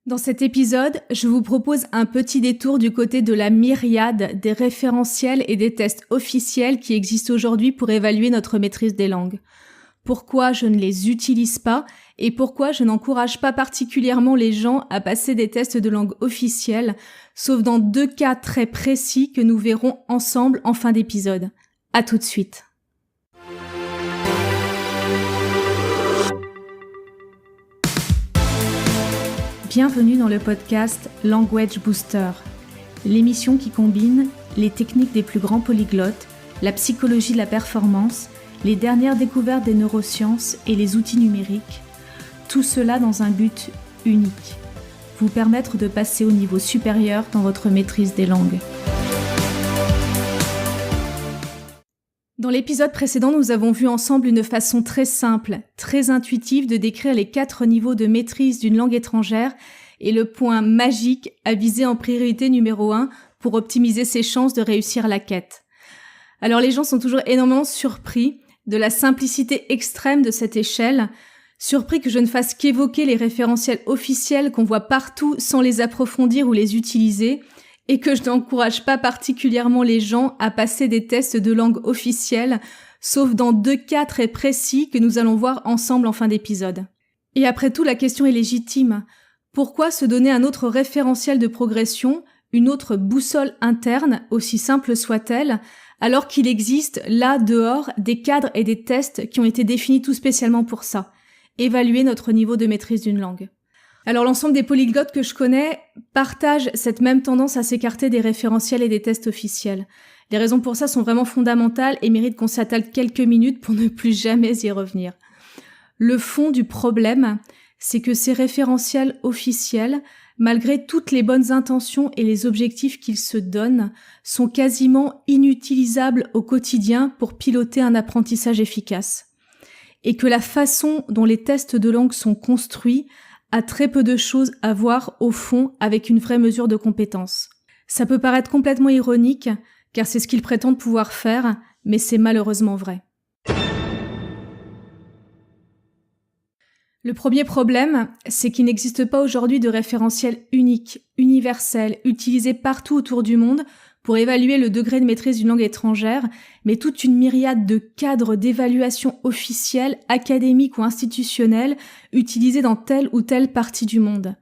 Dans cet épisode, je vous propose un petit détour du côté de la myriade des référentiels et des tests officiels qui existent aujourd'hui pour évaluer notre maîtrise des langues. Pourquoi je ne les utilise pas et pourquoi je n'encourage pas particulièrement les gens à passer des tests de langue officiels, sauf dans 2 cas très précis que nous verrons ensemble en fin d'épisode. À tout de suite. Bienvenue dans le podcast Language Booster, l'émission qui combine les techniques des plus grands polyglottes, la psychologie de la performance, les dernières découvertes des neurosciences et les outils numériques, tout cela dans un but unique, vous permettre de passer au niveau supérieur dans votre maîtrise des langues. Dans l'épisode précédent, nous avons vu ensemble une façon très simple, très intuitive de décrire les 4 niveaux de maîtrise d'une langue étrangère et le point magique à viser en priorité numéro 1 pour optimiser ses chances de réussir la quête. Alors les gens sont toujours énormément surpris de la simplicité extrême de cette échelle, surpris que je ne fasse qu'évoquer les référentiels officiels qu'on voit partout sans les approfondir ou les utiliser, et que je n'encourage pas particulièrement les gens à passer des tests de langue officielle, sauf dans 2 cas très précis que nous allons voir ensemble en fin d'épisode. Et après tout, la question est légitime. Pourquoi se donner un autre référentiel de progression, une autre boussole interne, aussi simple soit-elle, alors qu'il existe, là, dehors, des cadres et des tests qui ont été définis tout spécialement pour ça, évaluer notre niveau de maîtrise d'une langue. Alors l'ensemble des polyglottes que je connais partagent cette même tendance à s'écarter des référentiels et des tests officiels. Les raisons pour ça sont vraiment fondamentales et méritent qu'on s'attelle quelques minutes pour ne plus jamais y revenir. Le fond du problème, c'est que ces référentiels officiels, malgré toutes les bonnes intentions et les objectifs qu'ils se donnent, sont quasiment inutilisables au quotidien pour piloter un apprentissage efficace. Et que la façon dont les tests de langue sont construits a très peu de choses à voir au fond avec une vraie mesure de compétence. Ça peut paraître complètement ironique, car c'est ce qu'ils prétendent pouvoir faire, mais c'est malheureusement vrai. Le premier problème, c'est qu'il n'existe pas aujourd'hui de référentiel unique, universel, utilisé partout autour du monde pour évaluer le degré de maîtrise d'une langue étrangère, mais toute une myriade de cadres d'évaluation officiels, académiques ou institutionnels utilisés dans telle ou telle partie du monde.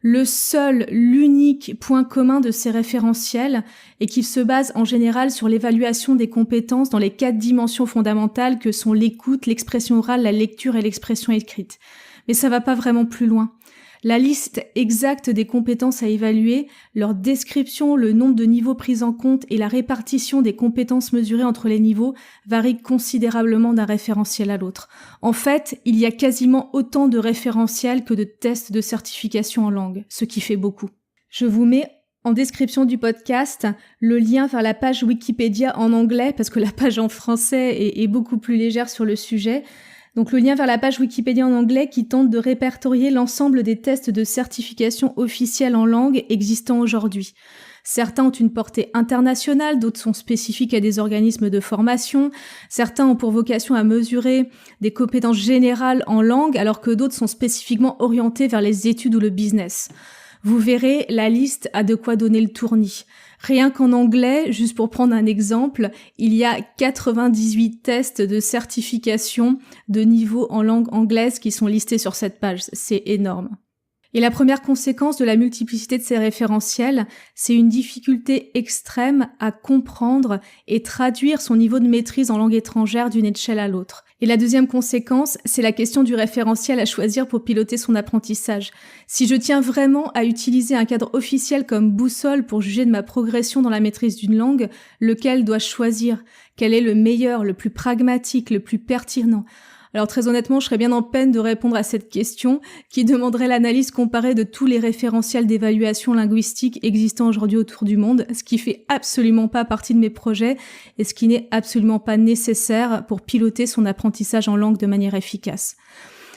L'unique point commun de ces référentiels est qu'ils se basent en général sur l'évaluation des compétences dans les 4 dimensions fondamentales que sont l'écoute, l'expression orale, la lecture et l'expression écrite. Mais ça va pas vraiment plus loin. La liste exacte des compétences à évaluer, leur description, le nombre de niveaux pris en compte et la répartition des compétences mesurées entre les niveaux varient considérablement d'un référentiel à l'autre. En fait, il y a quasiment autant de référentiels que de tests de certification en langue, ce qui fait beaucoup. Je vous mets en description du podcast le lien vers la page Wikipédia en anglais, parce que la page en français est beaucoup plus légère sur le sujet. Donc le lien vers la page Wikipédia en anglais qui tente de répertorier l'ensemble des tests de certification officiels en langue existants aujourd'hui. Certains ont une portée internationale, d'autres sont spécifiques à des organismes de formation, certains ont pour vocation à mesurer des compétences générales en langue, alors que d'autres sont spécifiquement orientés vers les études ou le business. Vous verrez, la liste a de quoi donner le tournis. Rien qu'en anglais, juste pour prendre un exemple, il y a 98 tests de certification de niveau en langue anglaise qui sont listés sur cette page. C'est énorme. Et la première conséquence de la multiplicité de ces référentiels, c'est une difficulté extrême à comprendre et traduire son niveau de maîtrise en langue étrangère d'une échelle à l'autre. Et la deuxième conséquence, c'est la question du référentiel à choisir pour piloter son apprentissage. Si je tiens vraiment à utiliser un cadre officiel comme boussole pour juger de ma progression dans la maîtrise d'une langue, lequel dois-je choisir? Quel est le meilleur, le plus pragmatique, le plus pertinent? Alors très honnêtement, je serais bien en peine de répondre à cette question qui demanderait l'analyse comparée de tous les référentiels d'évaluation linguistique existants aujourd'hui autour du monde, ce qui fait absolument pas partie de mes projets et ce qui n'est absolument pas nécessaire pour piloter son apprentissage en langue de manière efficace.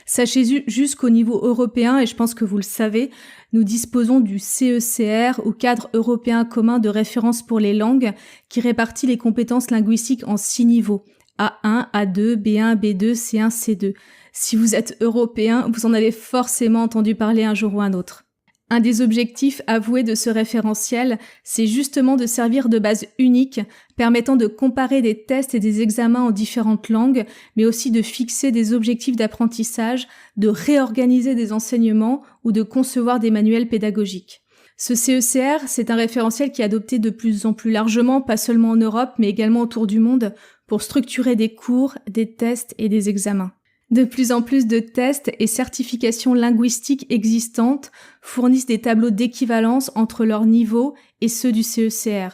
Sachez juste qu'au niveau européen, et je pense que vous le savez, nous disposons du CECR ou Cadre européen commun de référence pour les langues qui répartit les compétences linguistiques en 6 niveaux. A1, A2, B1, B2, C1, C2. Si vous êtes européen, vous en avez forcément entendu parler un jour ou un autre. Un des objectifs avoués de ce référentiel, c'est justement de servir de base unique, permettant de comparer des tests et des examens en différentes langues, mais aussi de fixer des objectifs d'apprentissage, de réorganiser des enseignements ou de concevoir des manuels pédagogiques. Ce CECR, c'est un référentiel qui est adopté de plus en plus largement, pas seulement en Europe, mais également autour du monde, pour structurer des cours, des tests et des examens. De plus en plus de tests et certifications linguistiques existantes fournissent des tableaux d'équivalence entre leurs niveaux et ceux du CECR.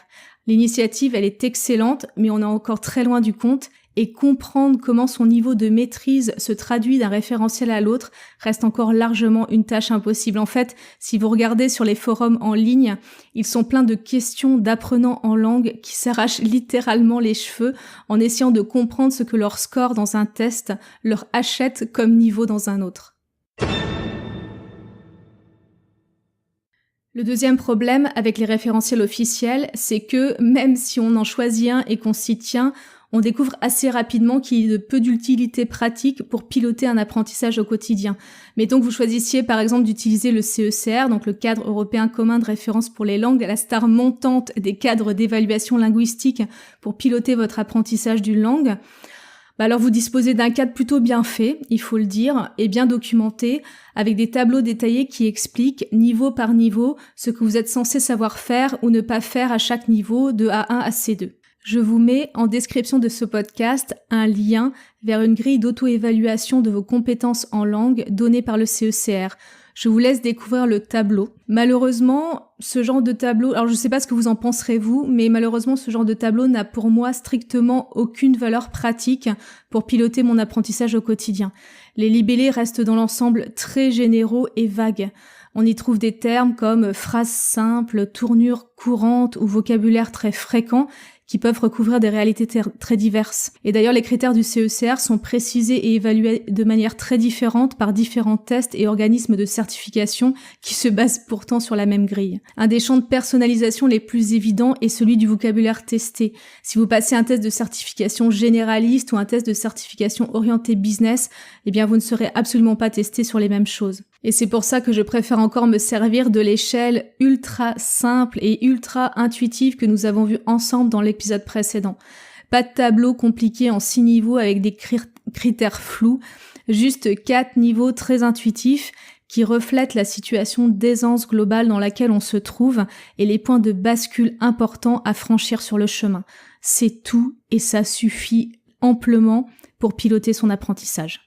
L'initiative, elle est excellente, mais on est encore très loin du compte, et comprendre comment son niveau de maîtrise se traduit d'un référentiel à l'autre reste encore largement une tâche impossible. En fait, si vous regardez sur les forums en ligne, ils sont pleins de questions d'apprenants en langue qui s'arrachent littéralement les cheveux en essayant de comprendre ce que leur score dans un test leur achète comme niveau dans un autre. Le deuxième problème avec les référentiels officiels, c'est que même si on en choisit un et qu'on s'y tient, on découvre assez rapidement qu'il y a de peu d'utilité pratique pour piloter un apprentissage au quotidien. Mettons que vous choisissiez par exemple d'utiliser le CECR, donc le cadre européen commun de référence pour les langues, la star montante des cadres d'évaluation linguistique pour piloter votre apprentissage d'une langue. Alors vous disposez d'un cadre plutôt bien fait, il faut le dire, et bien documenté, avec des tableaux détaillés qui expliquent, niveau par niveau, ce que vous êtes censé savoir faire ou ne pas faire à chaque niveau de A1 à C2. Je vous mets en description de ce podcast un lien vers une grille d'auto-évaluation de vos compétences en langue donnée par le CECR. Je vous laisse découvrir le tableau. Malheureusement, ce genre de tableau, alors je sais pas ce que vous en penserez vous, mais malheureusement ce genre de tableau n'a pour moi strictement aucune valeur pratique pour piloter mon apprentissage au quotidien. Les libellés restent dans l'ensemble très généraux et vagues. On y trouve des termes comme phrases simples, tournures courantes ou vocabulaire très fréquent qui peuvent recouvrir des réalités très diverses. Et d'ailleurs, les critères du CECR sont précisés et évalués de manière très différente par différents tests et organismes de certification qui se basent pourtant sur la même grille. Un des champs de personnalisation les plus évidents est celui du vocabulaire testé. Si vous passez un test de certification généraliste ou un test de certification orienté business, eh bien, vous ne serez absolument pas testé sur les mêmes choses. Et c'est pour ça que je préfère encore me servir de l'échelle ultra simple et ultra intuitive que nous avons vue ensemble dans l'épisode précédent. Pas de tableau compliqué en 6 niveaux avec des critères flous, juste 4 niveaux très intuitifs qui reflètent la situation d'aisance globale dans laquelle on se trouve et les points de bascule importants à franchir sur le chemin. C'est tout et ça suffit amplement pour piloter son apprentissage.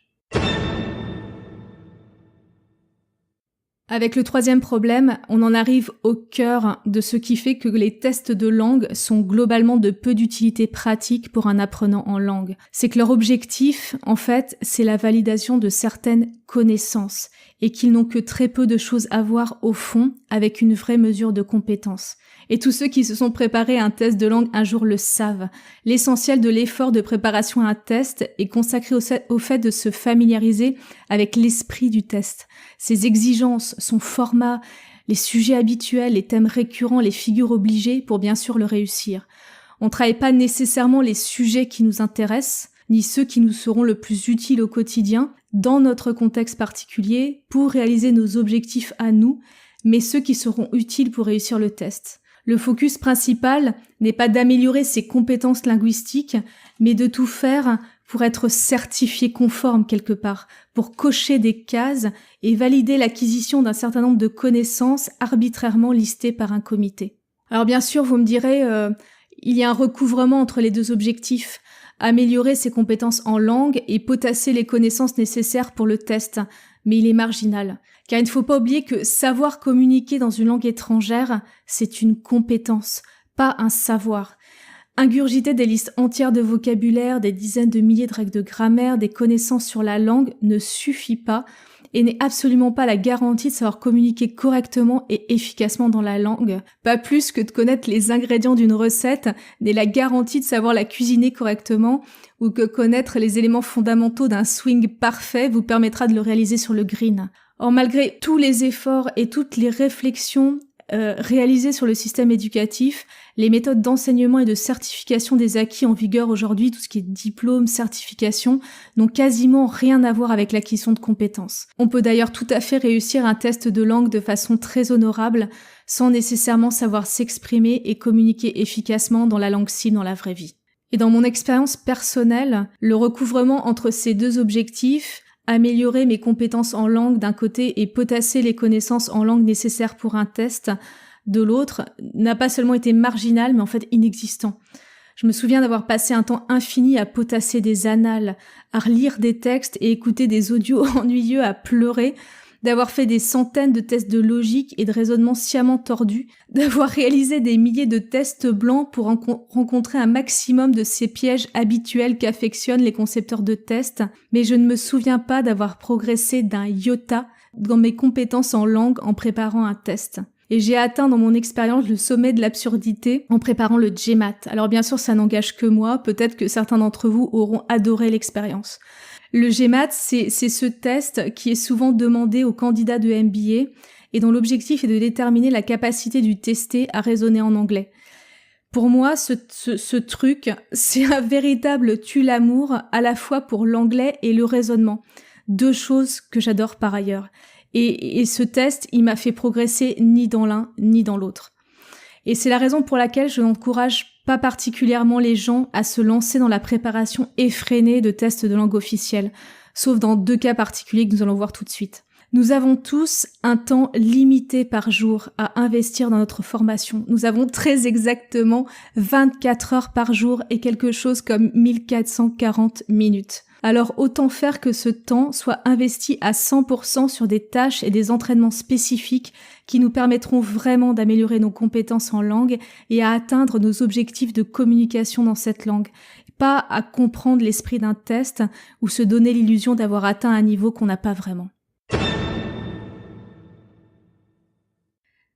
Avec le troisième problème, on en arrive au cœur de ce qui fait que les tests de langue sont globalement de peu d'utilité pratique pour un apprenant en langue. C'est que leur objectif, en fait, c'est la validation de certaines connaissances et qu'ils n'ont que très peu de choses à voir au fond avec une vraie mesure de compétence. Et tous ceux qui se sont préparés à un test de langue un jour le savent. L'essentiel de l'effort de préparation à un test est consacré au fait de se familiariser avec l'esprit du test. Ses exigences, son format, les sujets habituels, les thèmes récurrents, les figures obligées pour bien sûr le réussir. On ne travaille pas nécessairement les sujets qui nous intéressent, ni ceux qui nous seront le plus utiles au quotidien, dans notre contexte particulier, pour réaliser nos objectifs à nous, mais ceux qui seront utiles pour réussir le test. Le focus principal n'est pas d'améliorer ses compétences linguistiques, mais de tout faire pour être certifié conforme quelque part, pour cocher des cases et valider l'acquisition d'un certain nombre de connaissances arbitrairement listées par un comité. Alors bien sûr, vous me direz, il y a un recouvrement entre les deux objectifs, améliorer ses compétences en langue et potasser les connaissances nécessaires pour le test, mais il est marginal. Car il ne faut pas oublier que savoir communiquer dans une langue étrangère, c'est une compétence, pas un savoir. Ingurgiter des listes entières de vocabulaire, des dizaines de milliers de règles de grammaire, des connaissances sur la langue ne suffit pas et n'est absolument pas la garantie de savoir communiquer correctement et efficacement dans la langue. Pas plus que de connaître les ingrédients d'une recette n'est la garantie de savoir la cuisiner correctement ou que connaître les éléments fondamentaux d'un swing parfait vous permettra de le réaliser sur le green. Or, malgré tous les efforts et toutes les réflexions réalisés sur le système éducatif, les méthodes d'enseignement et de certification des acquis en vigueur aujourd'hui, tout ce qui est diplôme, certification, n'ont quasiment rien à voir avec l'acquisition de compétences. On peut d'ailleurs tout à fait réussir un test de langue de façon très honorable, sans nécessairement savoir s'exprimer et communiquer efficacement dans la langue cible dans la vraie vie. Et dans mon expérience personnelle, le recouvrement entre ces deux objectifs, améliorer mes compétences en langue d'un côté et potasser les connaissances en langue nécessaires pour un test de l'autre, n'a pas seulement été marginal, mais en fait inexistant. Je me souviens d'avoir passé un temps infini à potasser des annales, à relire des textes et écouter des audios ennuyeux à pleurer, d'avoir fait des centaines de tests de logique et de raisonnement sciemment tordus, d'avoir réalisé des milliers de tests blancs pour rencontrer un maximum de ces pièges habituels qu'affectionnent les concepteurs de tests, mais je ne me souviens pas d'avoir progressé d'un iota dans mes compétences en langue en préparant un test. Et j'ai atteint dans mon expérience le sommet de l'absurdité en préparant le GMAT. Alors bien sûr, ça n'engage que moi, peut-être que certains d'entre vous auront adoré l'expérience. Le GMAT, c'est ce test qui est souvent demandé aux candidats de MBA et dont l'objectif est de déterminer la capacité du testé à raisonner en anglais. Pour moi, ce truc, c'est un véritable tue-l'amour à la fois pour l'anglais et le raisonnement. Deux choses que j'adore par ailleurs. Et ce test, il m'a fait progresser ni dans l'un ni dans l'autre. Et c'est la raison pour laquelle je n'encourage pas particulièrement les gens à se lancer dans la préparation effrénée de tests de langue officielle, sauf dans deux cas particuliers que nous allons voir tout de suite. Nous avons tous un temps limité par jour à investir dans notre formation. Nous avons très exactement 24 heures par jour et quelque chose comme 1440 minutes. Alors autant faire que ce temps soit investi à 100% sur des tâches et des entraînements spécifiques qui nous permettront vraiment d'améliorer nos compétences en langue et à atteindre nos objectifs de communication dans cette langue. Pas à comprendre l'esprit d'un test ou se donner l'illusion d'avoir atteint un niveau qu'on n'a pas vraiment.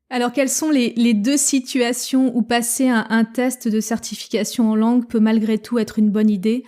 Alors, quelles sont les deux situations où passer un test de certification en langue peut malgré tout être une bonne idée ?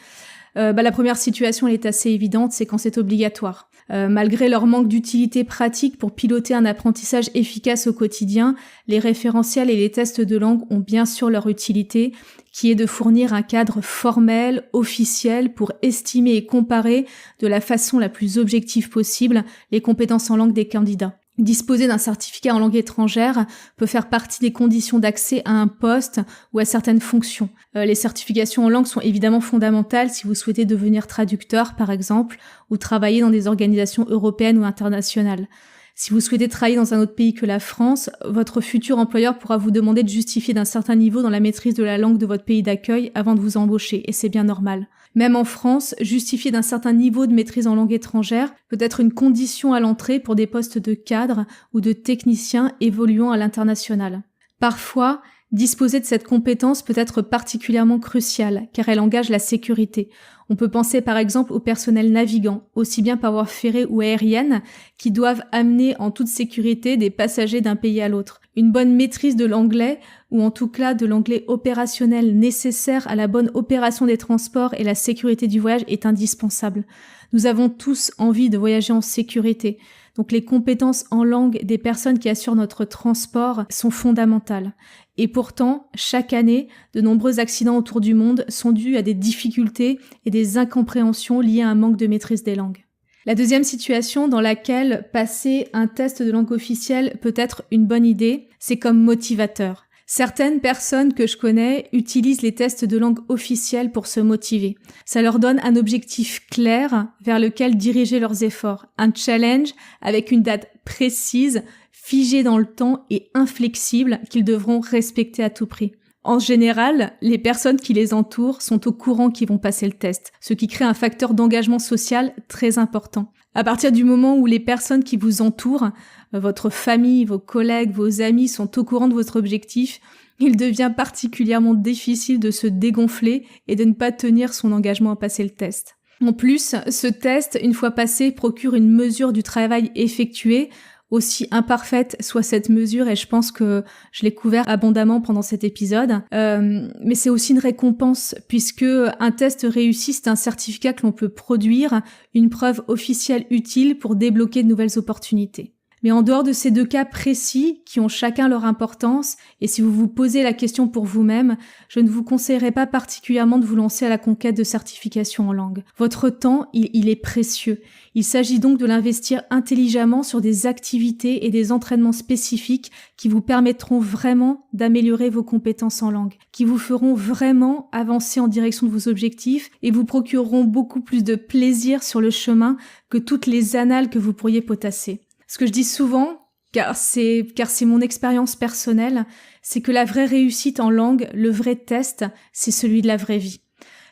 La première situation, elle est assez évidente, c'est quand c'est obligatoire. Malgré leur manque d'utilité pratique pour piloter un apprentissage efficace au quotidien, les référentiels et les tests de langue ont bien sûr leur utilité, qui est de fournir un cadre formel, officiel, pour estimer et comparer de la façon la plus objective possible les compétences en langue des candidats. Disposer d'un certificat en langue étrangère peut faire partie des conditions d'accès à un poste ou à certaines fonctions. Les certifications en langue sont évidemment fondamentales si vous souhaitez devenir traducteur, par exemple, ou travailler dans des organisations européennes ou internationales. Si vous souhaitez travailler dans un autre pays que la France, votre futur employeur pourra vous demander de justifier d'un certain niveau dans la maîtrise de la langue de votre pays d'accueil avant de vous embaucher, et c'est bien normal. Même en France, justifier d'un certain niveau de maîtrise en langue étrangère peut être une condition à l'entrée pour des postes de cadre ou de technicien évoluant à l'international. Parfois, disposer de cette compétence peut être particulièrement crucial, car elle engage la sécurité. On peut penser par exemple au personnel navigant, aussi bien par voie ferrée ou aérienne, qui doivent amener en toute sécurité des passagers d'un pays à l'autre. Une bonne maîtrise de l'anglais, ou en tout cas de l'anglais opérationnel nécessaire à la bonne opération des transports et la sécurité du voyage est indispensable. Nous avons tous envie de voyager en sécurité. Donc les compétences en langue des personnes qui assurent notre transport sont fondamentales. Et pourtant, chaque année, de nombreux accidents autour du monde sont dus à des difficultés et des incompréhensions liées à un manque de maîtrise des langues. La deuxième situation dans laquelle passer un test de langue officielle peut être une bonne idée, c'est comme motivateur. Certaines personnes que je connais utilisent les tests de langue officielle pour se motiver. Ça leur donne un objectif clair vers lequel diriger leurs efforts. Un challenge avec une date précise, figée dans le temps et inflexible qu'ils devront respecter à tout prix. En général, les personnes qui les entourent sont au courant qu'ils vont passer le test, ce qui crée un facteur d'engagement social très important. À partir du moment où les personnes qui vous entourent, votre famille, vos collègues, vos amis sont au courant de votre objectif, il devient particulièrement difficile de se dégonfler et de ne pas tenir son engagement à passer le test. En plus, ce test, une fois passé, procure une mesure du travail effectué, aussi imparfaite soit cette mesure, et je pense que je l'ai couvert abondamment pendant cet épisode, mais c'est aussi une récompense, puisque un test réussi, c'est un certificat que l'on peut produire, une preuve officielle utile pour débloquer de nouvelles opportunités. Mais en dehors de ces 2 cas précis, qui ont chacun leur importance, et si vous vous posez la question pour vous-même, je ne vous conseillerais pas particulièrement de vous lancer à la conquête de certifications en langue. Votre temps, il est précieux. Il s'agit donc de l'investir intelligemment sur des activités et des entraînements spécifiques qui vous permettront vraiment d'améliorer vos compétences en langue, qui vous feront vraiment avancer en direction de vos objectifs et vous procureront beaucoup plus de plaisir sur le chemin que toutes les annales que vous pourriez potasser. Ce que je dis souvent, car c'est mon expérience personnelle, c'est que la vraie réussite en langue, le vrai test, c'est celui de la vraie vie.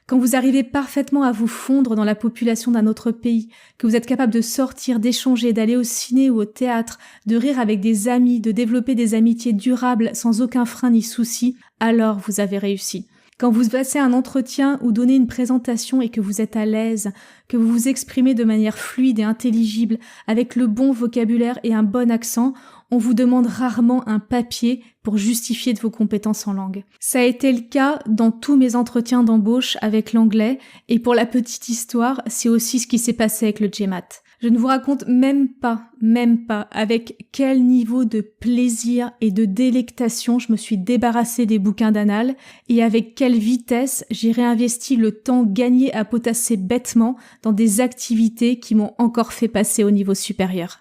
Quand vous arrivez parfaitement à vous fondre dans la population d'un autre pays, que vous êtes capable de sortir, d'échanger, d'aller au ciné ou au théâtre, de rire avec des amis, de développer des amitiés durables sans aucun frein ni souci, alors vous avez réussi. Quand vous passez un entretien ou donnez une présentation et que vous êtes à l'aise, que vous vous exprimez de manière fluide et intelligible, avec le bon vocabulaire et un bon accent, on vous demande rarement un papier pour justifier de vos compétences en langue. Ça a été le cas dans tous mes entretiens d'embauche avec l'anglais, et pour la petite histoire, c'est aussi ce qui s'est passé avec le GMAT. Je ne vous raconte même pas avec quel niveau de plaisir et de délectation je me suis débarrassée des bouquins d'annales et avec quelle vitesse j'ai réinvesti le temps gagné à potasser bêtement dans des activités qui m'ont encore fait passer au niveau supérieur.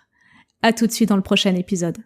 À tout de suite dans le prochain épisode.